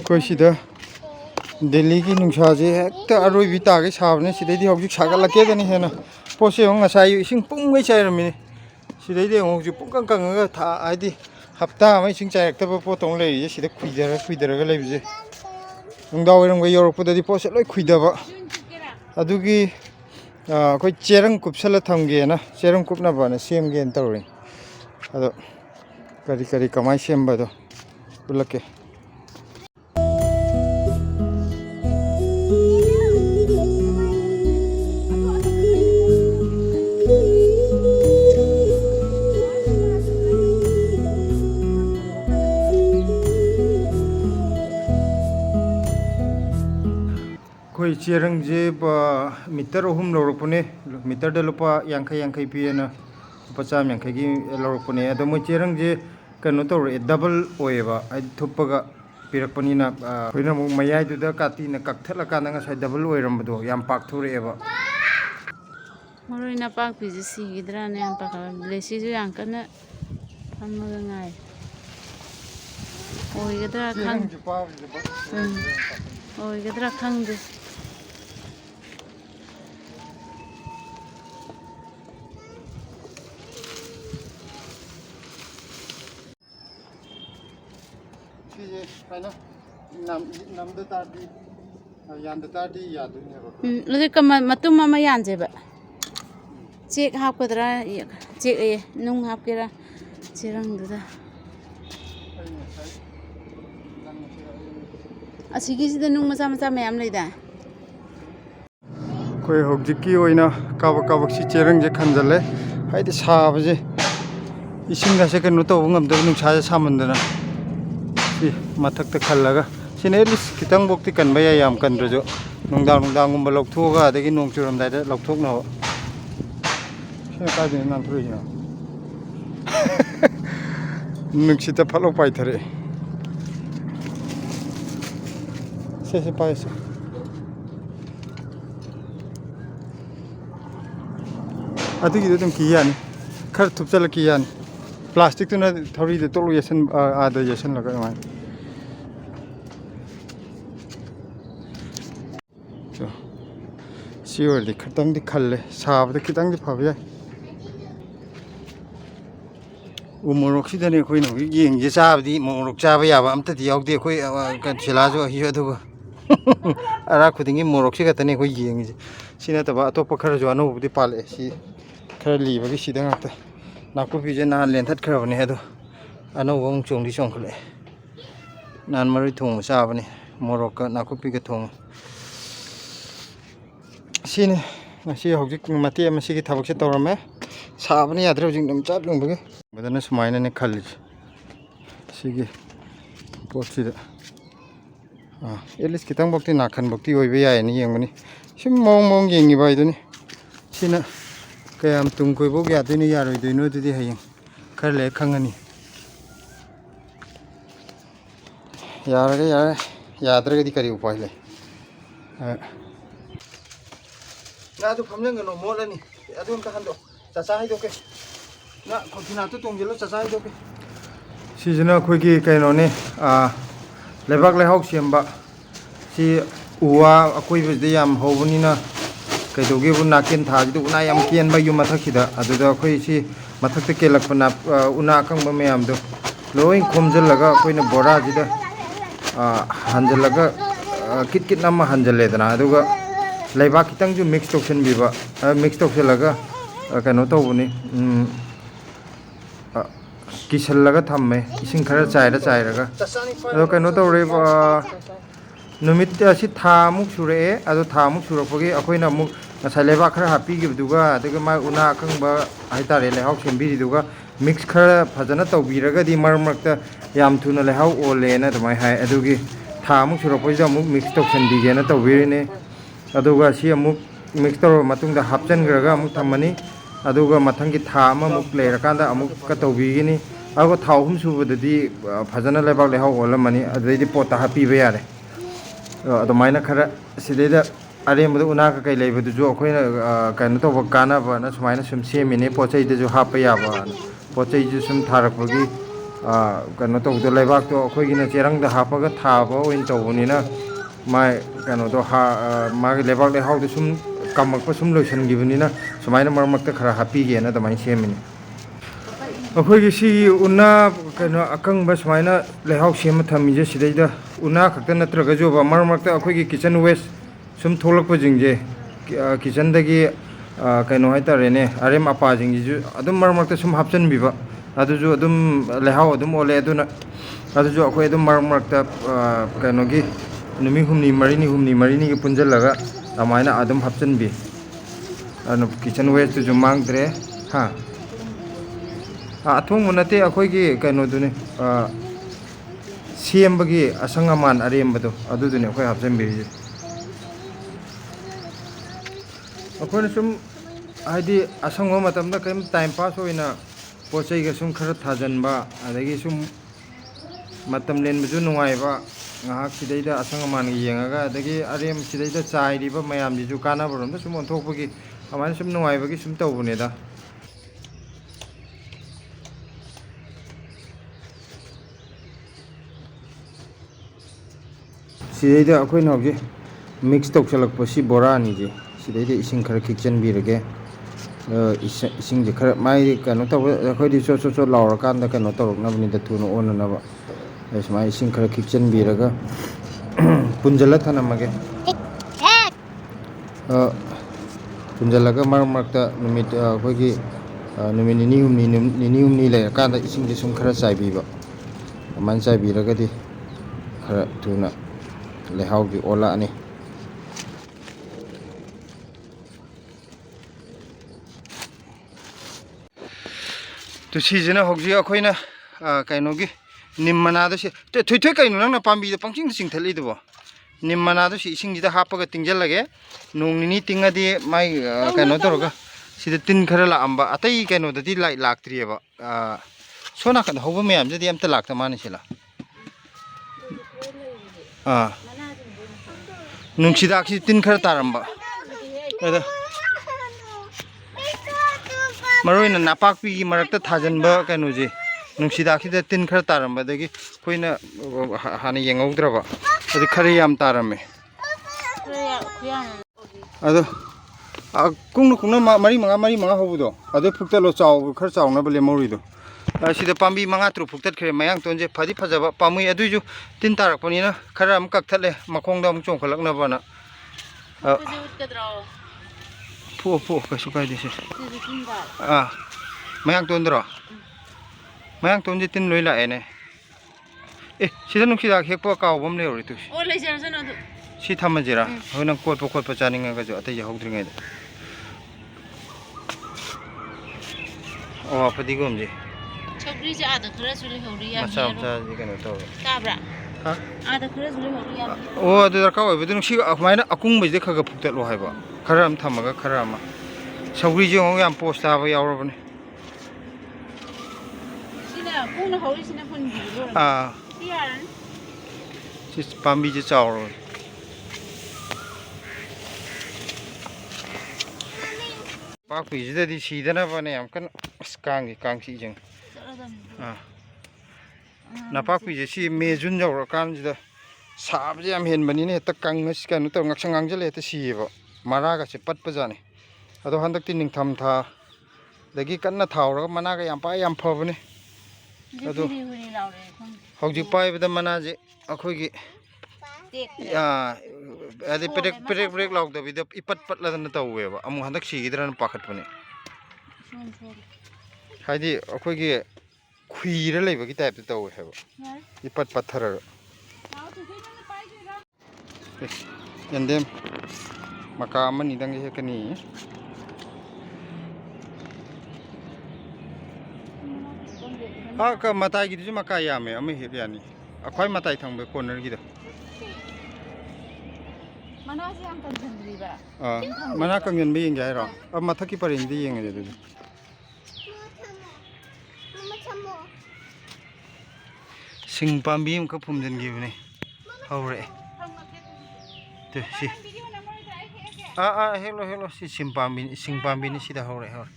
कोई सीधा दिल्ली की नुंसा से हेक्टर अरोई भी ताके साबने सीधे हौजी सागा लगे देनी है ना पोसे होंगे साई इसिंग पुंग चाय रमी सीधे हौजी पुंग कंग था आदि हफ्ता में इसिंग चाय तब पोतों ले ये सीधे खुइदर का ले बिजे नुंदाव रंग यूरोप दे पोसे लोई खुइदबा अदुगी कोई चेरंग कुपसल थमगे ना चेरंग कुपना बने सेम गे तौर अदो करी करी कमाई सेमबदो उलके कोई चेरंग जे मीटर अहम लौरपने मीटर दे लुपा यांखै पिएना पचाम यांखै की लौरपने अदो मो चेरंग जे कनो तौर डबल ओएबा थुपगा पिरकपनिना खोइना मु मयाइ दुदा कातीना कक्थला काना ngasai डबल ओइरमबदो याम पाकथुरेबा मरोइना पाक पिजे सिगिद्राने याम पाक लेसिजु यांकना थमगा ngai ओइगद्रा खang ओइगद्रा खंगदे मतुम अमा यानजेबा चेक हापकदरा चेक ए नुंग हापकेरा चेरंगदुदा असिगिसिदा नुंग मचा मचा मयाम लेदा कोई हौजिकी ओइना काबक सि चेरंग जे खंजले हाइदि साबजे इसिंग गासे कनो तौब ngamदब नुंसा सामन्दना मथक खल्लगा सिने एटलिस्ट खितंग बोक्ति कनबा याम कनद्रजो नुंदांग गुंबा लौथोगा अदगी नोंग चुरमदाइदा लौथोकना सिने कादिन नांथुरिना नुंसिता फलो पाइथरे से पाइस अदगी दम कियानी खर थुपचल कियानी प्लास्टिक तो ना थोड़ी दे तोलो येसन आधा येसन लगा माय तो सिवर दि खतंग दि खल्ले साब दे खितंग दि फाबे उमोरक सिदने खोइ न येंग जे साब दि मोरक चाबा याबा अमता दि यावदे खोइ छिलाजो हियो दुगो अरा खुदिंगी मोरक सिगतने खोइ येंग जे सिना तबा अतोप खर जो अनोबदि पाले सि खर लिबगी सिदंगता नाकुपीजे नान लेंथत खरबने अदो अनौबा मुक चोंगदि चोंखले नान मरै थोंग चाबने मोरक नाकुपीगा थोंग सिने ngasi hojik mati amasi ki thabak se tawrame sabani yadre hojik dum chat lungbage badana sumaina ne khalli sigi potsida elis kitang bokti nakhan bokti oibe ya ni yengani sim mong yengi bai duni sina kayam tum koi bo ya duni ya roi duni dudi hayeng khar le khangani yare yadre di kari upai le ना तो फमजन गनो मोलनी अदुम त हंदो चाचा high दोके ना खोथिना तो तोंजेलो चाचा high दोके सिजना खोइगी कैनोने लेबाक लेहाउ सेमबा सि उवा अकोइ बदे याम होबनिना कैदोगे बु नाकेन थाजिदु उना याम केनबा यु मथखिदा अदुदा खोइ सि मथक्ते केलकपना उना कंबा मयामदो लोइ खोमजलगा कोइना बोरा जिदा हंजलगा किट नम हंजलेदना अदुगा लेबाक खितंग जो मिक्स टोक्सन बिबा मिक्स टोक्सलगा कनो तौबनी किसलगा थम्मे इसिंग खरा चाइरगा अदो कनो तौरे नुमित असि थामुक सुरे अदो थामुक सुरपगी अखोइना मुक ngasai लेबाक खरा हापिगिबदुगा अदगा मा उना अखंगबा हाइतारे लेहाउ सेमबिरिदुगा मिक्स खरा फजना तौबिरगदि मरमरक्ता याम थुना लेहाउ ओलेना दमाय हाय अदुगी थामुक सुरपजिदा मुक मिक्स टोक्सन बिगेना तौबिरिने अदुगा सि अमुक मिक्स तौर मतुंगदा हापचनग्रगा अमुक थमनी अदुगा मथंगी था अमुक लेरकांदा अमुक का तौबिगिनी अगो थाव हुम सुबददी फजना लेबाक लेहाउ ओलमनी अदैदि पोता हापिबे यारे अदमाइना खरा सिदेदा अरेमदु उना का कई लेबदुजु अखोइना कनो तौब कानाबा ना सुमाइना सुम सेमिने पोचैदजु हाप याबा पोचैजु सुम थारकबगी ꯀꯩꯅꯣ ꯇꯧꯕꯗꯣ ꯂꯩꯕꯥꯛꯇꯣ ꯑꯩꯈꯣꯏꯒꯤꯅ ꯆꯦꯔꯪꯗ ꯍꯥꯞꯄꯒ ꯊꯥꯕ ꯑꯣꯏꯅ ꯇꯧꯕꯅꯤꯅ ꯃꯥꯏ ꯀꯩꯅꯣꯗꯣ ꯃꯥꯒꯤ ꯂꯩꯕꯥꯛ ꯂꯩꯍꯥꯎꯗꯣ ꯁꯨꯝ ꯀꯝꯃꯛꯄ ꯁꯨꯝ ꯂꯣꯏꯁꯤꯟꯈꯤꯕꯅꯤꯅ ꯁꯨꯃꯥꯏꯅ ꯃꯔꯛ ꯃꯔꯛꯇ ꯈꯔ ꯍꯥꯞꯄꯤꯒꯦꯅ ꯑꯗꯨꯃꯥꯏꯅ ꯁꯦꯝꯃꯤꯅꯤ ꯑꯩꯈꯣꯏꯒꯤ ꯁꯤꯒꯤ ꯎꯅꯥ ꯀꯩꯅꯣ ꯑꯀꯪꯕ ꯁꯨꯃꯥꯏꯅ ꯂꯩꯍꯥꯎ ꯁꯦꯝꯃ ꯊꯝꯃꯤꯁꯦ ꯁꯤꯗꯩꯗ ꯎꯅꯥ ꯈꯛꯇ ꯅꯠꯇ꯭ꯔꯒꯁꯨ ꯃꯔꯛ ꯃꯔꯛꯇ ꯑꯩꯈꯣꯏꯒꯤ ꯀꯤꯠꯆꯟ ꯋꯦꯁ ꯁꯨꯝ ꯊꯣꯛꯂꯛꯄꯁꯤꯡꯁꯦ ꯀꯤꯠꯆꯟꯗꯒꯤ ꯀꯩꯅꯣ ꯍꯥꯏꯇꯥꯔꯦꯅꯦ ꯑꯔꯦꯝ ꯑꯄꯥꯁꯤꯡꯁꯤꯁꯨ ꯑꯗꯨꯝ ꯃꯔꯛ ꯃꯔꯛꯇ ꯁꯨꯝ ꯍꯥꯞꯆꯤꯟꯕꯤꯕ ꯑꯗꯨꯁꯨ ꯑꯗꯨꯝ ꯂꯩꯍꯥꯎ ꯑꯗꯨꯝ ꯑꯣꯜꯂꯦ ꯑꯗꯨꯅ ꯑꯗꯨꯁꯨ ꯑꯩꯈꯣই ꯑꯗꯨꯝ ꯃꯔꯛ ꯃꯔꯛꯇ ꯀꯩꯅꯣꯒꯤ ꯅꯨꯃꯤꯠ ꯍꯨꯝꯅꯤ ꯃꯔꯤꯅꯤꯒꯤ ꯄꯨꯟꯁꯤꯜꯂꯒ ꯑꯗꯨꯃꯥꯏꯅ ꯑꯗꯨꯝ ꯍꯥꯞꯆꯤꯟꯕꯤ ꯑꯗꯨꯅ ꯀꯤꯠꯆꯟ ꯋꯦꯁꯇꯨꯁꯨ ꯃꯥꯡꯗ꯭ꯔꯦ ꯍꯥ ꯑꯊꯣꯡꯕ ꯅꯠꯇꯦ ꯑꯩꯈꯣꯏꯒꯤ ꯀꯩꯅꯣꯗꯨꯅꯤ ꯁꯦꯝꯕꯒꯤ ꯑꯁꯪ ꯑꯃꯥꯟ ꯑꯔꯦꯝꯕꯗꯣ ꯑꯗꯨꯗꯨꯅꯤ ꯑꯩꯈꯣꯏ ꯍꯥꯞꯆꯤꯟꯕꯤꯔꯤꯁꯦ ꯑꯩꯈꯣꯏꯅ ꯁꯨꯝ ꯍꯥꯏꯗꯤ ꯑꯁꯪꯕ ꯃꯇꯝꯗ ꯀꯔꯤꯝ ꯇꯥꯏꯝ ꯄꯥꯁ ꯑꯣꯏꯅ ꯄꯣꯠ ꯆꯩꯒ ꯁꯨꯝ ꯈꯔ ꯊꯥꯖꯤꯟꯕ ꯑꯗꯒꯤ ꯁꯨꯝ ꯃꯇꯝ ꯂꯦꯟꯕꯁꯨ ꯅꯨꯡꯉꯥꯏꯕ ꯉꯥꯏꯍꯥꯛ ꯁꯤꯗꯩꯗ ꯑꯁꯪ ꯑꯃꯥꯟ ꯌꯦꯡꯉꯒ ꯑꯗꯒꯤ ꯑꯔꯦꯝ ꯁꯤꯗꯩꯗ ꯆꯥꯏꯔꯤꯕ ꯃꯌꯥꯝꯁꯤꯁꯨ ꯀꯥꯟꯅꯕꯔꯣꯝꯗ ꯁꯨꯝ ꯑꯣꯟꯊꯣꯛꯄꯒꯤ ꯑꯗꯨꯃꯥꯏꯅ ꯁꯨꯝ ꯅꯨꯡꯉꯥꯏꯕꯒꯤ ꯁꯨꯝ ꯇꯧꯕꯅꯦꯗ ꯁꯤꯗꯩꯗ ꯑꯩꯈꯣꯏꯅ ꯍꯧꯖꯤꯛ ꯃꯤꯛꯁ ꯇꯧꯁꯜꯂꯛꯄꯁꯤ ꯕꯣꯔꯥ ꯑꯅꯤꯁꯦ ꯁꯤꯗꯩꯗ ꯏꯁꯤꯡ ꯈꯔ ꯈꯤꯛꯆꯟꯕꯤꯔꯒꯦ ꯏꯁꯤꯡꯁꯦ ꯈꯔ ꯃꯥꯏ ꯀꯩꯅꯣ ꯇꯧꯕ ꯑꯩꯈꯣꯏꯗꯤ ꯆꯣꯠ ꯆꯣꯠ ꯆꯣꯠ ꯂꯥꯎꯔꯀꯥꯟꯗ ꯀꯩꯅꯣ ꯇꯧꯔꯛꯅꯕꯅꯤꯗ ꯊꯨꯅ ꯑꯣꯟꯅꯅꯕ ꯁꯨꯃꯥꯏꯅ ꯏꯁꯤꯡ ꯈꯔ ꯈꯤꯛꯆꯟꯕꯤꯔꯒ ꯄꯨꯟꯖꯜꯂ ꯊꯅꯝꯃꯒꯦ ꯄꯨꯟꯖꯜꯂꯒ ꯃꯔꯛ ꯃꯔꯛꯇ ꯅꯨꯃꯤꯠ ꯑꯩꯈꯣꯏꯒꯤ ꯅꯨꯃꯤꯠ ꯅꯤꯅꯤ ꯍꯨꯝꯅꯤ ꯂꯩꯔꯀꯥꯟꯗ ꯏꯁꯤꯡꯁꯦ ꯁꯨꯝ ꯈꯔ ꯆꯥꯏꯕꯤꯕ ꯑꯗꯨꯃꯥꯏꯅ ꯆꯥꯏꯕꯤꯔꯒꯗꯤ ꯈꯔ ꯊꯨꯅ ꯂꯩꯍꯥꯎꯗꯤ ꯑꯣꯜꯂꯛꯑꯅꯤ ꯁꯤꯁꯤꯅ ꯍꯧꯖꯤꯛ ꯑꯩꯈꯣꯏꯅ ꯀꯩꯅꯣꯒꯤ ꯅꯤꯝ ꯃꯅꯥꯗ ꯊꯣꯏꯊꯣꯏ ꯀꯩꯅꯣ ꯅꯪꯅ ꯄꯥꯝꯕꯤꯗ ꯄꯪꯆꯤꯡꯗ ꯆꯤꯡꯊꯠꯂꯤꯗꯨꯕꯣ ꯅꯤꯝ ꯃꯅꯥꯗꯣ ꯏꯁꯤꯡꯁꯤꯗ ꯍꯥꯞꯄꯒ ꯇꯤꯡꯁꯤꯜꯂꯒꯦ ꯅꯣꯡ ꯅꯤꯅꯤ ꯇꯤꯡꯉꯗꯤ ꯃꯥꯏ ꯀꯩꯅꯣ ꯇꯧꯔꯒ ꯁꯤꯗ ꯇꯤꯟ ꯈꯔ ꯂꯥꯛꯑꯝꯕ ꯑꯇꯩ ꯀꯩꯅꯣꯗꯗꯤ ꯂꯥꯛꯇ꯭ꯔꯤꯑꯕ ꯁꯣꯝ ꯅꯥꯀꯟꯗ ꯍꯧꯕ ꯃꯌꯥꯝꯁꯤꯗꯤ ꯑꯝꯇ ꯂꯥꯛꯇ ꯃꯥꯅꯤ ꯁꯤꯂ ꯅꯨꯡꯁꯤꯗꯥꯛꯁꯤ ꯇꯤꯟ ꯈꯔ ꯇꯥꯔꯝꯕ ꯑꯗ ꯃꯔꯨ ꯑꯣꯏꯅ ꯅꯄꯥꯛꯄꯤꯒꯤ ꯃꯔꯛꯇ ꯊꯥꯖꯤꯟꯕ ꯀꯩꯅꯣꯁꯦ ꯅꯨꯡꯁꯤꯗꯥꯛꯁꯤꯗ ꯇꯤꯟ ꯈꯔ ꯇꯥꯔꯝꯕꯗꯒꯤ ꯑꯩꯈꯣꯏꯅ ꯍꯥꯟꯅ ꯌꯦꯡꯍꯧꯗ꯭ꯔꯕ ꯑꯗꯨ ꯈꯔ ꯌꯥꯝ ꯇꯥꯔꯝꯃꯦ ꯑꯗꯣ ꯀꯨꯡꯅ ꯃꯔꯤ ꯃꯉꯥ ꯍꯧꯕꯗꯣ ꯑꯗꯨ ꯐꯨꯛꯇꯠꯂꯣ ꯈꯔ ꯆꯥꯎꯅꯕ ꯂꯦꯝꯍꯧꯔꯤꯗꯣ ꯁꯤꯗ ꯄꯥꯝꯕꯤ 5 ꯇꯔꯨꯛ ꯐꯨꯛꯇꯠꯈ꯭ꯔꯦ ꯃꯌꯥꯡꯇꯣꯟꯁꯦ ꯐꯗꯤ ꯐꯖꯕ ꯄꯥꯝꯃꯨꯏ ꯑꯗꯨꯏꯁꯨ ꯇꯤꯟ ꯇꯥꯔꯛꯄꯅꯤꯅ ꯈꯔ ꯑꯃ ꯀꯛꯊꯠꯂꯦ ꯃꯈꯣꯡꯗ ꯑꯃꯨꯛ ꯆꯣꯡꯈꯠꯂꯛꯅꯕꯅ ꯐꯨꯛꯑꯣ ꯀꯩꯁꯨ ꯀꯥꯏꯗꯦ ꯁꯤ ꯃꯌꯥꯡꯇꯣꯟꯗ꯭ꯔꯣ ꯃꯌꯥꯡꯇꯣꯟꯁꯦ ꯇꯤꯟ ꯂꯣꯏ ꯂꯥꯛꯑꯦꯅꯦ ꯁꯤꯗ ꯅꯨꯡꯁꯤꯗꯥꯛ ꯍꯦꯛꯄ ꯀꯥꯎꯕ ꯑꯃ ꯂꯩꯍꯧꯔꯤ ꯇꯨꯁꯤ ꯁꯤ ꯊꯝꯃꯁꯤꯔꯥ ꯍꯣꯏ ꯅꯪ ꯀꯣꯠꯄ ꯈꯣꯠꯄ ꯆꯥꯅꯤꯡꯉꯒꯁꯨ ꯑꯇꯩ ꯌꯥꯎꯍꯧꯗ꯭ꯔꯤꯉꯩꯗ ꯑꯣ ꯐꯗꯤꯒꯣꯝꯁꯦ ꯁꯧꯒ꯭ꯔꯤꯁꯦ ꯑꯥꯗ ꯈꯔꯁꯨ ꯂꯩꯍꯧꯔꯤ ꯌꯥꯝ ꯃꯆꯥ ꯃꯆꯥꯁꯤ ꯀꯩꯅꯣ ꯇꯧꯋꯦ ꯇꯥꯕ꯭ꯔꯥ ꯑꯥꯗ ꯈꯔꯁꯨ ꯂꯩꯍꯧꯔꯤ ꯌꯥꯝ ꯑꯣ ꯑꯗꯨ ꯗꯔꯀꯥꯔ ꯑꯣꯏꯕꯗꯨ ꯁꯤ ꯑꯗꯨꯃꯥꯏꯅ ꯑꯀꯨꯡꯕꯁꯤꯗ ꯈꯔ ꯐꯨꯛꯇꯠꯂꯣ ꯍꯥꯏꯕ ꯈꯔ ꯑꯃ ꯊꯝꯃꯒ ꯈꯔ ꯑꯃ ꯁꯧꯒ꯭ꯔꯤꯁꯦ ꯑꯃꯨꯛ ꯌꯥꯝ ꯄꯣꯁ ꯇꯥꯕ ꯌꯥꯎꯔꯕꯅꯦ ꯁꯤꯅ ꯀꯨꯡꯅ ꯍꯧꯔꯤꯁꯤꯅ ꯍꯨꯟꯈꯤꯕ ꯁꯤ ꯌꯥꯔꯅꯤ ꯁꯤ ꯄꯥꯝꯕꯤꯁꯦ ꯆꯥꯎꯔꯕꯅꯦ ꯄꯥꯛꯄꯤꯁꯤꯗꯗꯤ ꯁꯤꯗꯅꯕꯅꯦ ꯌꯥꯝ ꯀꯟꯅ ꯑꯁ ꯀꯥꯡꯁꯤ ꯅꯄꯥꯛꯄꯤꯁꯦ ꯁꯤ ꯃꯦ ꯖꯨꯟ ꯌꯧꯔꯀꯥꯟꯁꯤꯗ ꯁꯥꯕꯁꯦ ꯌꯥꯝ ꯍꯦꯟꯕꯅꯤꯅ ꯍꯦꯛꯇ ꯀꯪꯉ ꯀꯩꯅꯣ ꯇꯧꯔ ꯉꯥꯡꯁꯪ ꯉꯥꯡꯁꯤꯜꯂ ꯍꯦꯛꯇ ꯁꯤꯌꯦꯕ ꯃꯔꯥꯒꯁꯦ ꯄꯠꯄꯖꯥꯠꯅꯤ ꯑꯗꯣ ꯍꯟꯗꯛꯇꯤ ꯅꯤꯡꯊꯝꯊꯥꯗꯒꯤ ꯀꯟꯅ ꯊꯥꯎꯔꯒ ꯃꯅꯥꯒ ꯌꯥꯝ ꯐꯕꯅꯦ ꯑꯗꯣ ꯍꯧꯖꯤꯛ ꯄꯥꯏꯕꯗ ꯃꯅꯥꯁꯦ ꯑꯩꯈꯣꯏꯒꯤ ꯍꯥꯏꯗꯤ ꯄꯦꯔꯦꯛ ꯂꯥꯎꯗꯕꯤꯗ ꯏꯄꯠ ꯄꯠꯂꯗꯅ ꯇꯧꯋꯦꯕ ꯑꯃꯨꯛ ꯍꯟꯗꯛ ꯁꯤꯒꯤꯗ꯭ꯔꯅ ꯄꯥꯈꯠꯄꯅꯦ ꯍꯥꯏꯗꯤ ꯑꯩꯈꯣꯏꯒꯤ ꯈꯨꯏꯔ ꯂꯩꯕꯒꯤ ꯇꯥꯏꯞꯇ ꯇꯧꯋꯦ ꯍꯥꯏꯕ ꯏꯄꯠ ꯄꯠꯊꯔꯒ ꯌꯦꯟꯗꯦꯝ ꯃꯀꯥ ꯑꯃꯅꯤꯗꯪ ꯍꯦꯛꯀꯅꯤ ꯃꯇꯥꯏꯒꯤꯗꯨꯁꯨ ꯃꯀꯥ ꯌꯥꯝꯃꯦ ꯑꯃ ꯍꯦꯛ ꯌꯥꯅꯤ ꯑꯩꯈꯣꯏ ꯃꯇꯥꯏ ꯊꯪꯕ ꯀꯣꯟꯅꯔꯒꯤꯗꯣ ꯃꯅꯥꯁꯦ ꯌꯥꯝ ꯀꯪꯁꯤꯟꯗ꯭ꯔꯤꯕ ꯃꯅꯥ ꯀꯪꯁꯤꯟꯕ ꯌꯦꯡꯒꯦ ꯍꯥꯏꯔꯣ ꯃꯊꯛꯀꯤ ꯄꯔꯦꯡꯗ ꯌꯦꯡꯉꯁꯦ ꯑꯗꯨꯗꯤ ꯁꯤꯡ ꯄꯥꯝꯕꯤ ꯑꯃꯈꯛ ꯐꯨꯝꯖꯤꯟꯈꯤꯕꯅꯦ ꯍꯧꯔꯛꯑꯦ ꯁꯤ ꯍꯦꯛꯂꯣ ꯁꯤ ꯁꯤꯡ ꯄꯥꯝꯕꯤꯅꯤ ꯁꯤꯗ ꯍꯧꯔꯛꯑꯦ